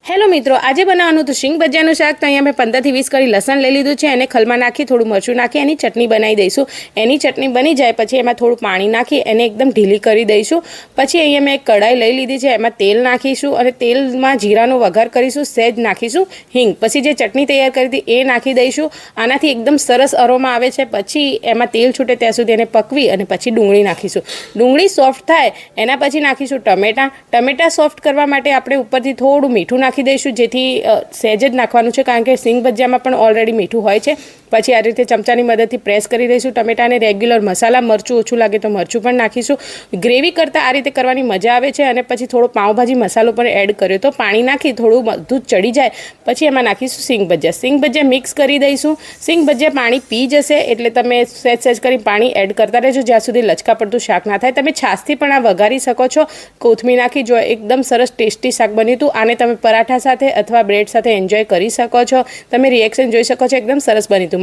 Hello મિત્રો, આજે બનાવવાનું હતું શીંગ ભજીયાનું શાક. તો અહીંયા મેં 15 થી 20 કળી લસણ લઈ લીધું છે. એને ખલમાં નાખી થોડું મરચું નાખી એની ચટણી બનાવી દઈશું. એની ચટણી બની જાય પછી એમાં થોડું પાણી નાખી એને એકદમ ઢીલી કરી દઈશું. પછી અહીંયા મેં એક કઢાઈ લઈ લીધી છે. એમાં તેલ નાખીશું અને તેલમાં જીરાનો વઘાર કરીશું. સહેજ નાખીશું હિંગ. પછી જે ચટણી તૈયાર કરી હતી એ નાખી દઈશું. આનાથી એકદમ સરસ અરોમા આવે છે. પછી એમાં તેલ છૂટે ત્યાં સુધી એને પકવી અને પછી ડુંગળી નાખીશું. ડુંગળી સોફ્ટ થાય એના પછી નાખીશું ટમેટા સોફ્ટ કરવા માટે આપણે ઉપરથી થોડું મીઠું નાખી દઈશું, જેથી સહેજ જ નાખવાનું છે કારણ કે સિંગ ભજીયામાં પણ ઓલરેડી મીઠું હોય છે. પછી આ રીતે ચમચાની મદદથી પ્રેસ કરી દઈશું ટમેટાને. રેગ્યુલર મસાલા મરચું ઓછું લાગે તો મરચું પણ નાખીશું. ગ્રેવી કરતાં આ રીતે કરવાની મજા આવે છે. અને પછી થોડો પાઉંભાજી મસાલો પણ એડ કર્યો તો પાણી નાખી થોડું દૂધ ચડી જાય પછી એમાં નાખીશું સિંગ ભજીયા મિક્સ કરી દઈશું. સિંગ ભજીયા પાણી પી જશે એટલે તમે સહેજ કરી પાણી એડ કરતા રહેજો જ્યાં સુધી લચકા પડતું શાક ના થાય. તમે છાશથી પણ આ વઘારી શકો છો. કોથમીર નાખી જો એકદમ સરસ ટેસ્ટી શાક બન્યું હતું. આને તમે પરાઠા સાથે અથવા બ્રેડ સાથે એન્જોય કરી શકો છો. તમે રિએક્શન જોઈ શકો છો, એકદમ સરસ બન્યું હતું.